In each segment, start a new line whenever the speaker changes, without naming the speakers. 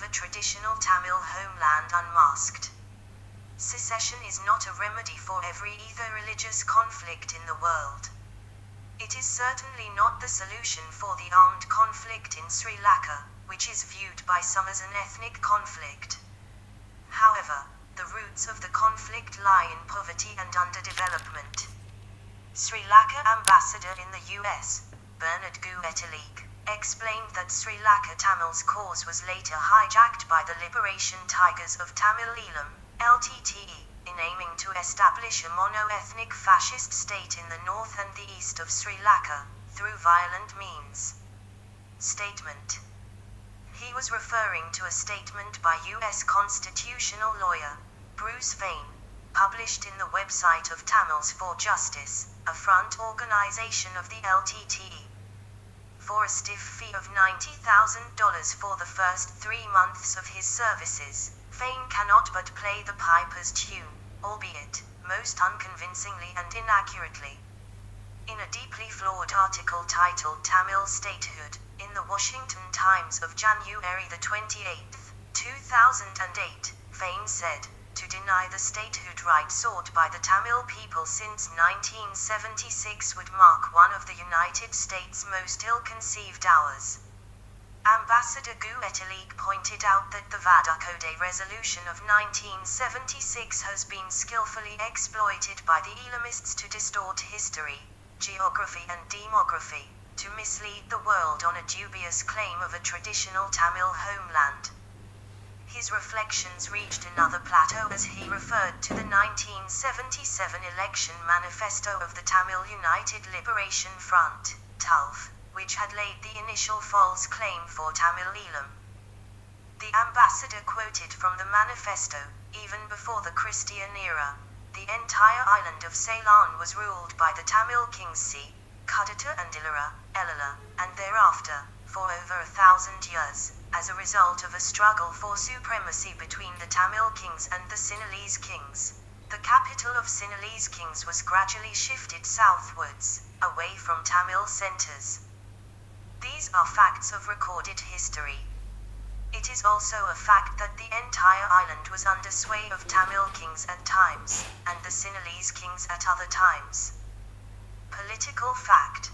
the traditional Tamil Homeland Unmasked. Secession is not a remedy for every religious conflict in the world. It is certainly not the solution for the armed conflict in Sri Lanka, which is viewed by some as an ethnic conflict. However, the roots of the conflict lie in poverty and underdevelopment. Sri Lanka ambassador in the US, Bernard Guettelik, explained that Sri Lanka Tamils' cause was later hijacked by the Liberation Tigers of Tamil Eelam, LTTE, in aiming to establish a mono-ethnic fascist state in the north and the east of Sri Lanka, through violent means. Statement. He was referring to a statement by U.S. constitutional lawyer, Bruce Vane, published in the website of Tamils for Justice, a front organization of the LTTE. For a stiff fee of $90,000 for the first 3 months of his services, Vane cannot but play the piper's tune, albeit most unconvincingly and inaccurately. In a deeply flawed article titled Tamil Statehood, in the Washington Times of January 28, 2008, Vane said, to deny the statehood right sought by the Tamil people since 1976 would mark one of the United States' most ill-conceived hours. Ambassador Guettelik pointed out that the Vadakode resolution of 1976 has been skillfully exploited by the Eelamists to distort history, geography and demography, to mislead the world on a dubious claim of a traditional Tamil homeland. His reflections reached another plateau as he referred to the 1977 election manifesto of the Tamil United Liberation Front, TULF, which had laid the initial false claim for Tamil Eelam. The ambassador quoted from the manifesto, even before the Christian era, the entire island of Ceylon was ruled by the Tamil kings C. Kudata and Elala, and thereafter, for over 1,000 years, as a result of a struggle for supremacy between the Tamil kings and the Sinhalese kings. The capital of Sinhalese kings was gradually shifted southwards, away from Tamil centres. These are facts of recorded history. It is also a fact that the entire island was under sway of Tamil kings at times, and the Sinhalese kings at other times. Political fact.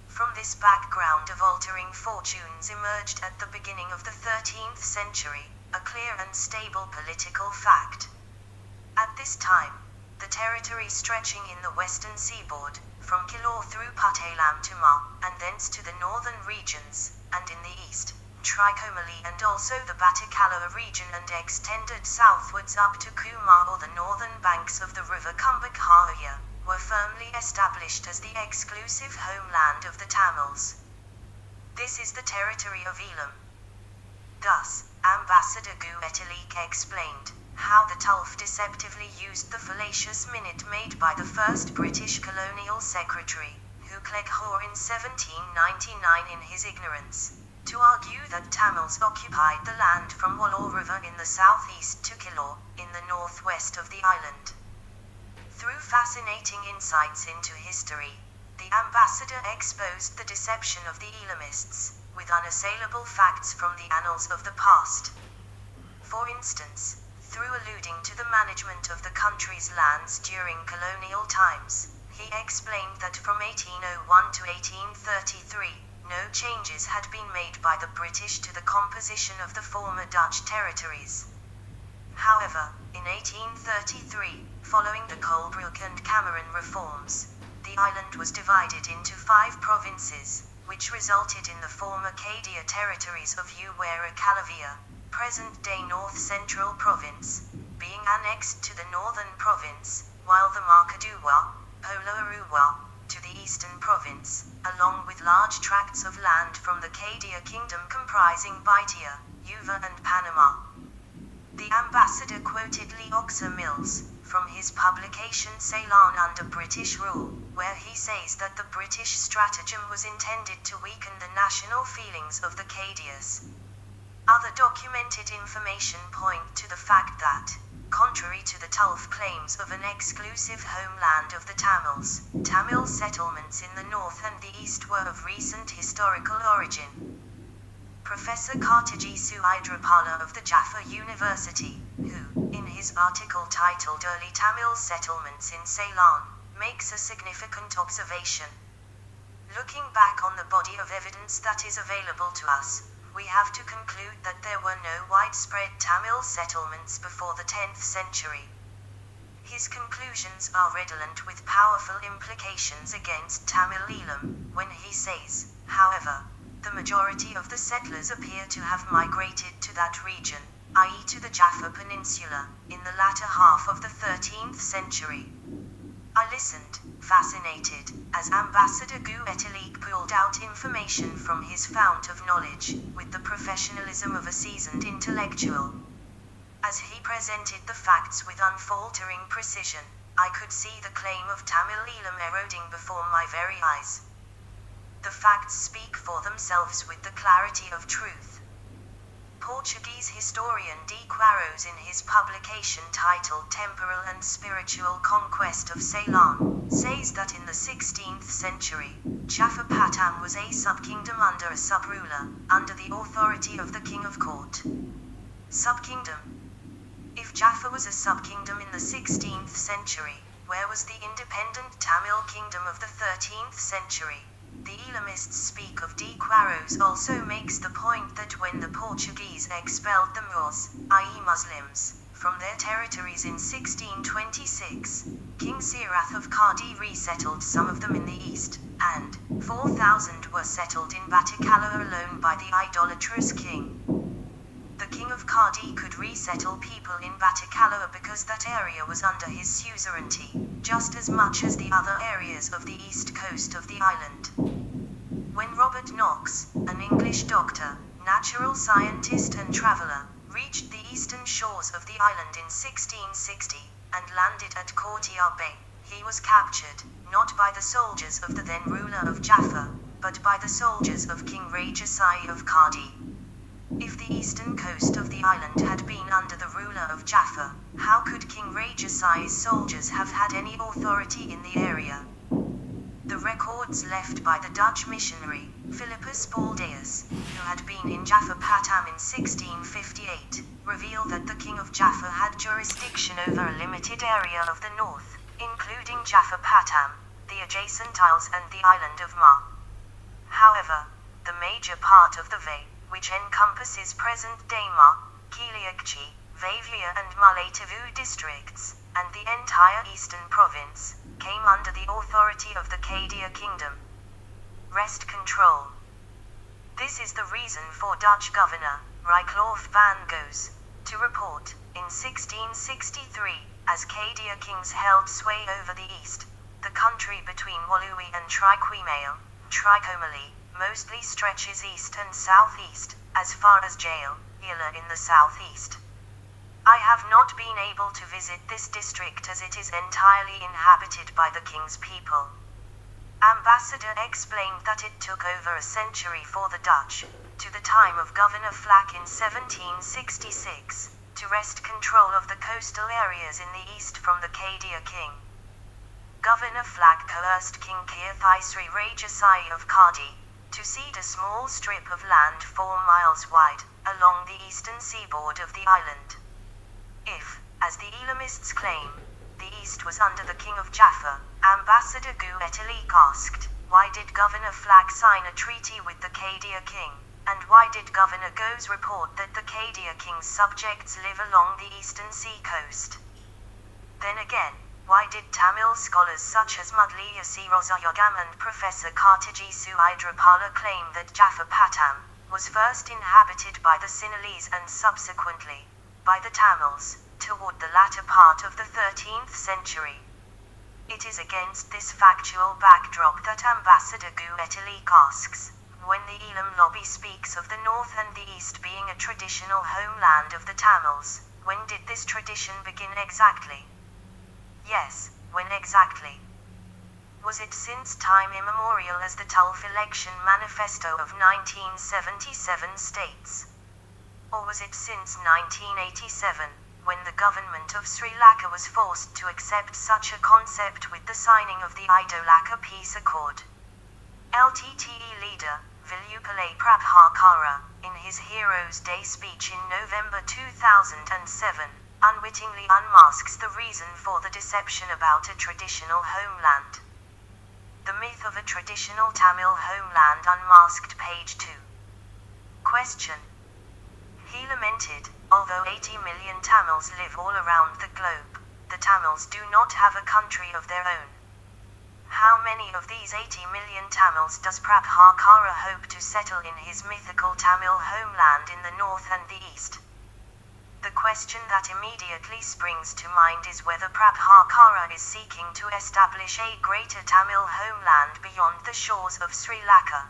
From this background of altering fortunes emerged at the beginning of the 13th century, a clear and stable political fact. At this time, the territory stretching in the western seaboard, from Killor through Patalam to Ma, and thence to the northern regions, and in the east, Trichomali and also the Batticaloa region and extended southwards up to Kumar or the northern banks of the river Kumbhakarya, were firmly established as the exclusive homeland of the Tamils. This is the territory of Eelam. Thus, Ambassador Guettelik explained how the TULF deceptively used the fallacious minute made by the first British colonial secretary, Hugh in 1799 in his ignorance, to argue that Tamils occupied the land from Wallor River in the southeast to Killor, in the northwest of the island. Through fascinating insights into history, the ambassador exposed the deception of the Eelamists, with unassailable facts from the annals of the past. For instance, through alluding to the management of the country's lands during colonial times, he explained that from 1801 to 1833, no changes had been made by the British to the composition of the former Dutch territories. However, in 1833, following the Colebrook and Cameron reforms, the island was divided into 5 provinces, which resulted in the former Kadia territories of Uwera Kalavia, present-day North Central Province, being annexed to the Northern Province, while the Markaduwa, Polaruwa, to the Eastern Province, along with large tracts of land from the Kadia Kingdom comprising Baitia, Uva and Panama. The ambassador quoted Leoxa Mills, from his publication Ceylon under British rule, where he says that the British stratagem was intended to weaken the national feelings of the Kadias. Other documented information point to the fact that, contrary to the TULF claims of an exclusive homeland of the Tamils, Tamil settlements in the north and the east were of recent historical origin. Professor Kartaji Suhydripala of the Jaffa University, who, in his article titled Early Tamil Settlements in Ceylon, makes a significant observation. Looking back on the body of evidence that is available to us, we have to conclude that there were no widespread Tamil settlements before the 10th century. His conclusions are redolent with powerful implications against Tamil Elam, when he says, however, the majority of the settlers appear to have migrated to that region, i.e. to the Jaffa Peninsula, in the latter half of the 13th century. I listened, fascinated, as Ambassador Guettelik pulled out information from his fount of knowledge, with the professionalism of a seasoned intellectual. As he presented the facts with unfaltering precision, I could see the claim of Tamil Elam eroding before my very eyes. The facts speak for themselves with the clarity of truth. Portuguese historian D. Quaros, in his publication titled Temporal and Spiritual Conquest of Ceylon, says that in the 16th century, Jaffa Patam was a subkingdom under a sub-ruler, under the authority of the king of court. Subkingdom. If Jaffa was a subkingdom in the 16th century, where was the independent Tamil kingdom of the 13th century? The Elamists speak of D. Quaros also makes the point that when the Portuguese expelled the Moors, i.e. Muslims, from their territories in 1626, King Sirath of Kadi resettled some of them in the east, and 4,000 were settled in Batikala alone by the idolatrous king. The king of Kadi could resettle people in Batikala because that area was under his suzerainty, just as much as the other areas of the east coast of the island. When Robert Knox, an English doctor, natural scientist and traveller, reached the eastern shores of the island in 1660, and landed at Courtyard Bay, he was captured, not by the soldiers of the then ruler of Jaffa, but by the soldiers of King Rajasai of Kadi. If the eastern coast of the island had been under the ruler of Jaffa, how could King Rajasai's soldiers have had any authority in the area? The records left by the Dutch missionary, Philippus Baldeus, who had been in Jaffa Patam in 1658, reveal that the king of Jaffa had jurisdiction over a limited area of the north, including Jaffa Patam, the adjacent isles and the island of Ma. However, the major part of the Ve, which encompasses present-day Ma, Kiliakchi, Vavia and Mullaitivu districts, and the entire eastern province, came under the authority of the Kadia kingdom. Rest control. This is the reason for Dutch governor, Rycloof van Goes, to report, in 1663, as Kadia kings held sway over the east, the country between Woluwe and Triquemail, Tricomali, mostly stretches east and southeast, as far as Jail, Ila in the southeast. I have not been able to visit this district as it is entirely inhabited by the king's people. Ambassador explained that it took over a century for the Dutch, to the time of Governor Flack in 1766, to wrest control of the coastal areas in the east from the Kadia king. Governor Flack coerced King Kirthaisri Rajasai of Kadi to cede a small strip of land 4 miles wide, along the eastern seaboard of the island. If, as the Elamists claim, the east was under the king of Jaffa, Ambassador Guettelik asked, why did Governor Flack sign a treaty with the Kadia king, and why did Governor Goes report that the Kadia king's subjects live along the eastern sea coast? Then again, why did Tamil scholars such as Mudliya C. Rosayagam and Professor Kartaji Suhydripala claim that Jaffa Patam was first inhabited by the Sinhalese and subsequently by the Tamils, toward the latter part of the 13th century? It is against this factual backdrop that Ambassador Guettelik asks, when the Elam lobby speaks of the north and the east being a traditional homeland of the Tamils, when did this tradition begin exactly? Yes, when exactly? Was it since time immemorial, as the Tulf Election Manifesto of 1977 states? Or was it since 1987, when the government of Sri Lanka was forced to accept such a concept with the signing of the Ido-Laka Peace Accord? LTTE leader, Vilyupale Prabhakara, in his Heroes' Day speech in November 2007, unwittingly unmasks the reason for the deception about a traditional homeland. The myth of a traditional Tamil homeland unmasked, page 2. Question. He lamented, although 80 million Tamils live all around the globe, the Tamils do not have a country of their own. How many of these 80 million Tamils does Prabhakara hope to settle in his mythical Tamil homeland in the north and the east? The question that immediately springs to mind is whether Prabhakara is seeking to establish a greater Tamil homeland beyond the shores of Sri Lanka.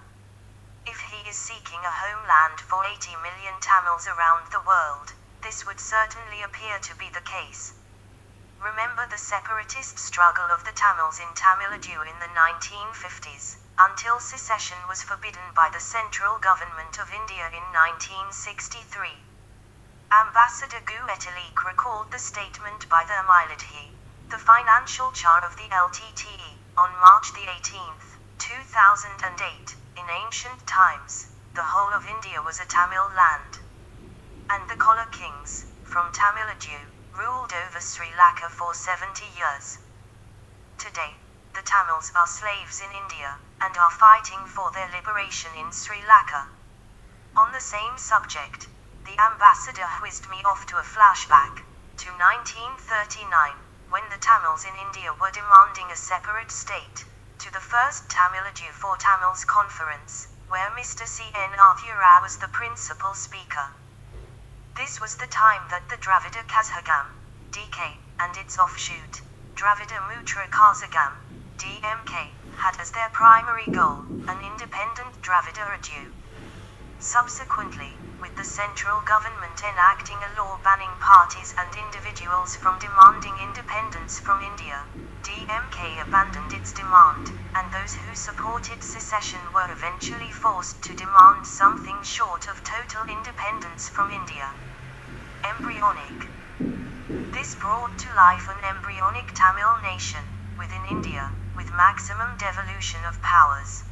If he is seeking a homeland for 80 million Tamils around the world, this would certainly appear to be the case. Remember the separatist struggle of the Tamils in Tamil Nadu in the 1950s, until secession was forbidden by the central government of India in 1963. Ambassador Guetalik recalled the statement by the Amiladhi, the financial chair of the LTTE, on March 18, 2008. In ancient times, the whole of India was a Tamil land. And the Chola kings, from Tamil Nadu, ruled over Sri Lanka for 70 years. Today, the Tamils are slaves in India, and are fighting for their liberation in Sri Lanka. On the same subject, the ambassador whizzed me off to a flashback, to 1939, when the Tamils in India were demanding a separate state, to the first Tamil Nadu for Tamils conference, where Mr. C.N. Rao was the principal speaker. This was the time that the Dravida Kazhagam, DK, and its offshoot, Dravida Mutra Kazhagam, DMK, had as their primary goal, an independent Dravida Raju. Subsequently, with the central government enacting a law banning parties and individuals from demanding independence from India, DMK abandoned its demand, and those who supported secession were eventually forced to demand something short of total independence from India. Embryonic. This brought to life an embryonic Tamil nation, within India, with maximum devolution of powers.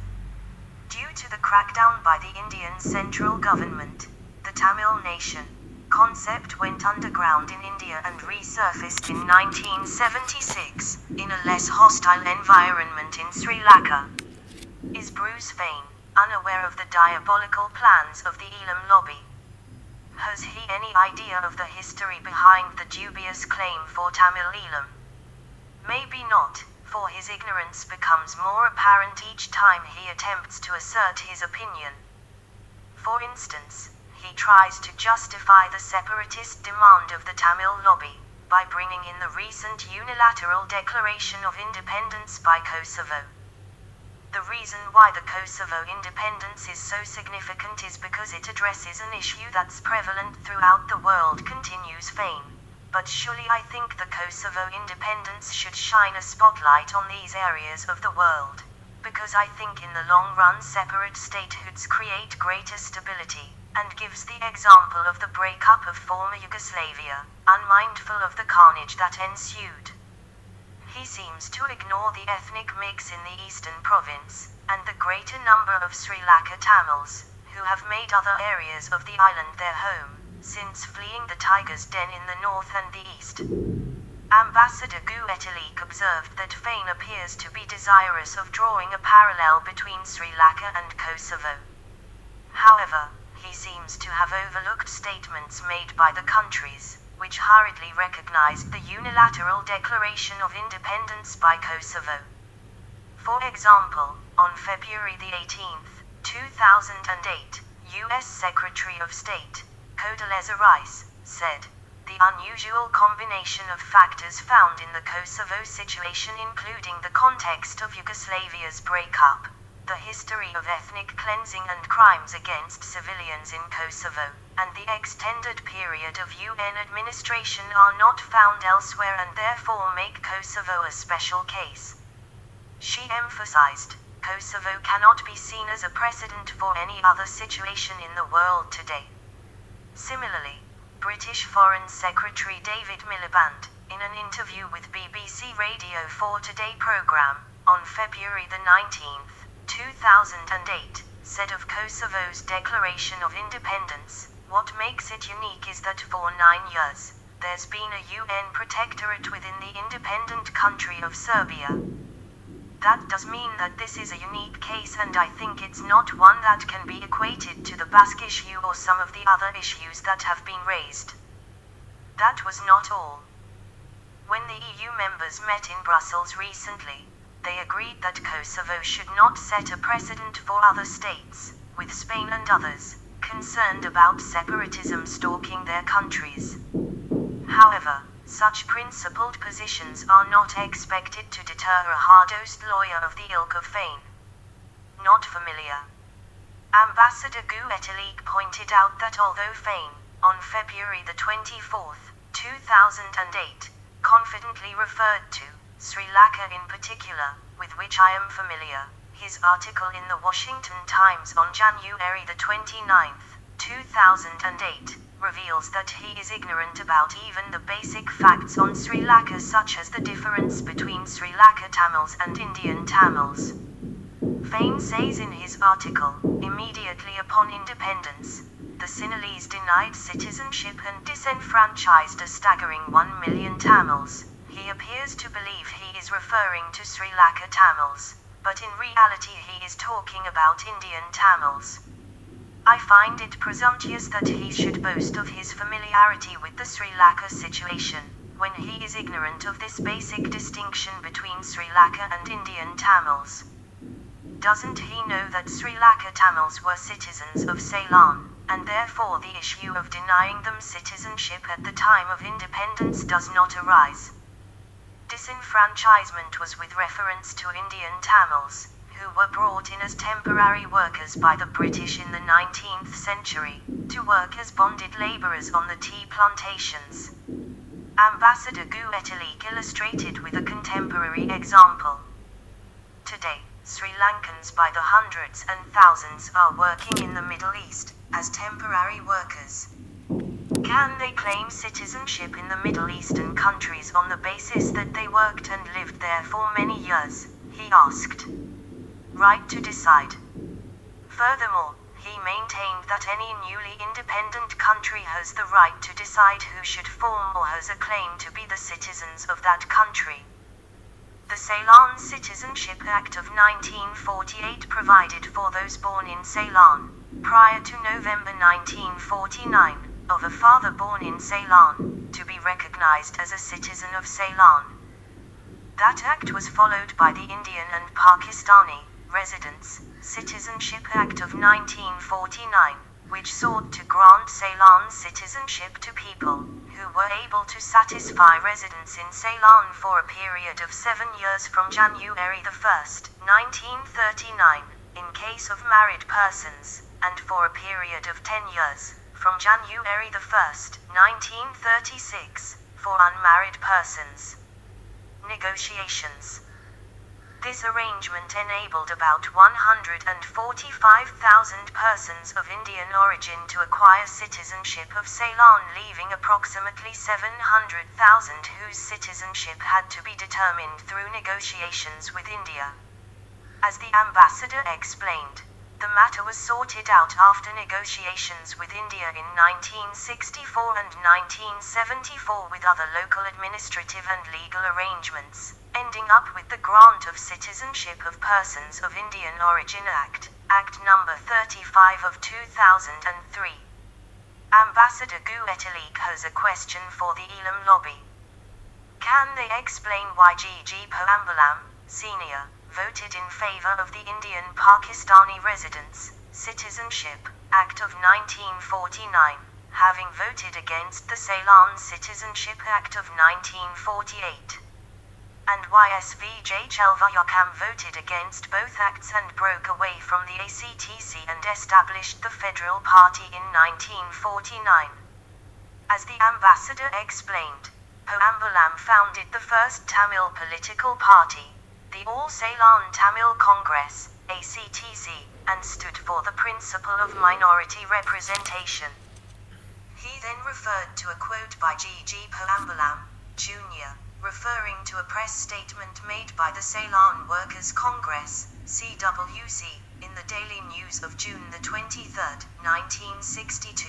Due to the crackdown by the Indian central government, the Tamil nation concept went underground in India and resurfaced in 1976, in a less hostile environment in Sri Lanka. Is Bruce Wayne unaware of the diabolical plans of the Elam lobby? Has he any idea of the history behind the dubious claim for Tamil Elam? Maybe not, for his ignorance becomes more apparent each time he attempts to assert his opinion. For instance, he tries to justify the separatist demand of the Tamil lobby, by bringing in the recent unilateral declaration of independence by Kosovo. The reason why the Kosovo independence is so significant is because it addresses an issue that's prevalent throughout the world, continues Fain. But surely I think the Kosovo independence should shine a spotlight on these areas of the world, because I think in the long run separate statehoods create greater stability, and gives the example of the breakup of former Yugoslavia, unmindful of the carnage that ensued. He seems to ignore the ethnic mix in the eastern province, and the greater number of Sri Lanka Tamils, who have made other areas of the island their home, since fleeing the tiger's den in the north and the east. Ambassador Guetalik observed that Fain appears to be desirous of drawing a parallel between Sri Lanka and Kosovo. However, he seems to have overlooked statements made by the countries, which hurriedly recognized the unilateral declaration of independence by Kosovo. For example, on February 18, 2008, U.S. Secretary of State, Condoleezza Rice, said, "The unusual combination of factors found in the Kosovo situation, including the context of Yugoslavia's breakup, the history of ethnic cleansing and crimes against civilians in Kosovo, and the extended period of UN administration are not found elsewhere and therefore make Kosovo a special case." She emphasized, Kosovo cannot be seen as a precedent for any other situation in the world today. Similarly, British Foreign Secretary David Miliband, in an interview with BBC Radio 4 Today programme, on February 19, 2008, said of Kosovo's declaration of independence, "What makes it unique is that for 9 years, there's been a UN protectorate within the independent country of Serbia." That does mean that this is a unique case, and I think it's not one that can be equated to the Basque issue or some of the other issues that have been raised. That was not all. When the EU members met in Brussels recently, they agreed that Kosovo should not set a precedent for other states, with Spain and others concerned about separatism stalking their countries. However, such principled positions are not expected to deter a hard-nosed lawyer of the ilk of Fein. Not familiar. Ambassador Guettelik pointed out that although Fein, on February the 24th, 2008, confidently referred to Sri Lanka in particular, with which I am familiar, his article in the Washington Times on January the 29th, 2008, reveals that he is ignorant about even the basic facts on Sri Lanka, such as the difference between Sri Lanka Tamils and Indian Tamils. Fein says in his article, immediately upon independence, the Sinhalese denied citizenship and disenfranchised a staggering 1 million Tamils. He appears to believe he is referring to Sri Lanka Tamils, but in reality he is talking about Indian Tamils. I find it presumptuous that he should boast of his familiarity with the Sri Lanka situation, when he is ignorant of this basic distinction between Sri Lanka and Indian Tamils. Doesn't he know that Sri Lanka Tamils were citizens of Ceylon, and therefore the issue of denying them citizenship at the time of independence does not arise? Disenfranchisement was with reference to Indian Tamils, who were brought in as temporary workers by the British in the 19th century, to work as bonded labourers on the tea plantations. Ambassador Guettelik illustrated with a contemporary example. Today, Sri Lankans by the hundreds and thousands are working in the Middle East, as temporary workers. Can they claim citizenship in the Middle Eastern countries on the basis that they worked and lived there for many years? He asked. Right to decide. Furthermore, he maintained that any newly independent country has the right to decide who should form or has a claim to be the citizens of that country. The Ceylon Citizenship Act of 1948 provided for those born in Ceylon, prior to November 1949, of a father born in Ceylon, to be recognized as a citizen of Ceylon. That act was followed by the Indian and Pakistani Residents' Citizenship Act of 1949, which sought to grant Ceylon citizenship to people who were able to satisfy residence in Ceylon for a period of 7 years from January 1, 1939, in case of married persons, and for a period of 10 years, from January 1, 1936, for unmarried persons. Negotiations. This arrangement enabled about 145,000 persons of Indian origin to acquire citizenship of Ceylon, leaving approximately 700,000 whose citizenship had to be determined through negotiations with India. As the ambassador explained, the matter was sorted out after negotiations with India in 1964 and 1974 with other local administrative and legal arrangements, ending up with the Grant of Citizenship of Persons of Indian Origin Act, Act No. 35 of 2003. Ambassador Guettelik has a question for the Elam lobby. Can they explain why G.G. Poambalam, Sr., voted in favor of the Indian Pakistani Residents' Citizenship Act of 1949, having voted against the Ceylon Citizenship Act of 1948? And why SVJ Chelvayakam voted against both acts and broke away from the ACTC and established the Federal Party in 1949? As the ambassador explained, Poambalam founded the first Tamil political party, the All Ceylon Tamil Congress, ACTC, and stood for the principle of minority representation. He then referred to a quote by G.G. Poambalam, Jr., referring to a press statement made by the Ceylon Workers' Congress, CWC, in the Daily News of June the 23rd, 1962.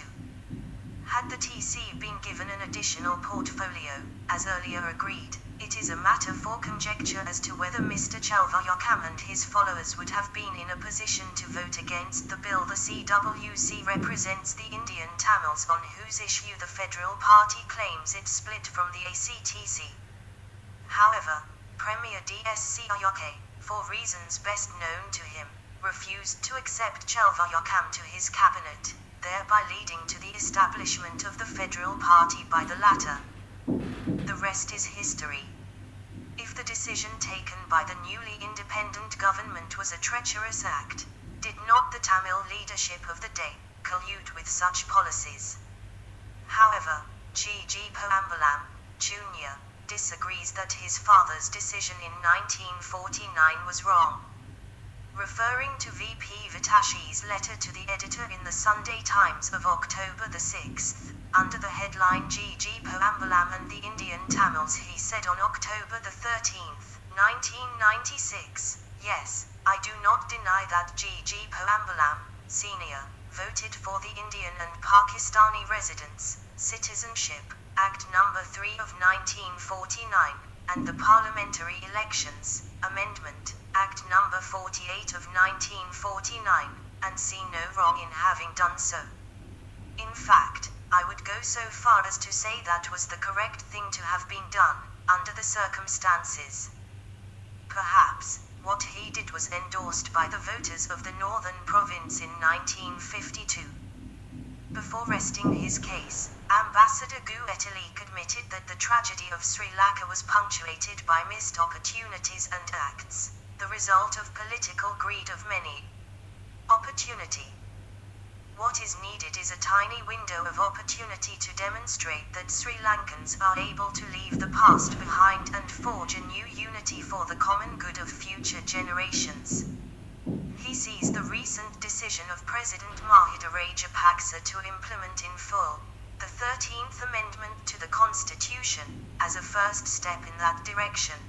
Had the TC been given an additional portfolio, as earlier agreed, it is a matter for conjecture as to whether Mr. Chalvayakam and his followers would have been in a position to vote against the bill. The CWC represents the Indian Tamils on whose issue the Federal Party claims it split from the ACTC. However, Premier D.S. Ayake, for reasons best known to him, refused to accept Chalvayakam to his cabinet, thereby leading to the establishment of the Federal Party by the latter. The rest is history. If the decision taken by the newly independent government was a treacherous act, did not the Tamil leadership of the day collude with such policies? However, G.G. Poambalam, Jr., disagrees that his father's decision in 1949 was wrong. Referring to V.P. Vitashi's letter to the editor in the Sunday Times of October the 6th, under the headline G.G. Poambalam and the Indian Tamils, he said on October the 13th, 1996, "Yes, I do not deny that G.G. Poambalam, Sr., voted for the Indian and Pakistani Residents, Citizenship, Act No. 3 of 1949, and the Parliamentary Elections, Amendment, Act No. 48 of 1949, and see no wrong in having done so. In fact, I would go so far as to say that was the correct thing to have been done, under the circumstances." Perhaps, what he did was endorsed by the voters of the Northern Province in 1952. Before resting his case, Ambassador Guettilik admitted that the tragedy of Sri Lanka was punctuated by missed opportunities and acts, the result of political greed of many. Opportunity. What is needed is a tiny window of opportunity to demonstrate that Sri Lankans are able to leave the past behind and forge a new unity for the common good of future generations. He sees the recent decision of President Mahida Rajapaksa to implement in full the 13th Amendment to the Constitution as a first step in that direction.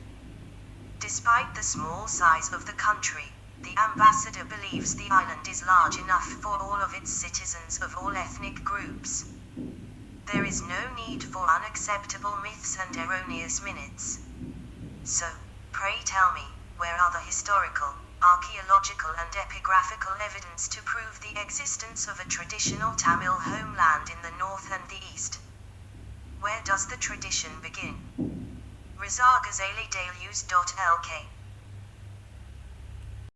Despite the small size of the country, the ambassador believes the island is large enough for all of its citizens of all ethnic groups. There is no need for unacceptable myths and erroneous minutes. So, pray tell me, where are the historical, archaeological and epigraphical evidence to prove the existence of a traditional Tamil homeland in the north and the east? Where does the tradition begin? Rizagazali Delues.lk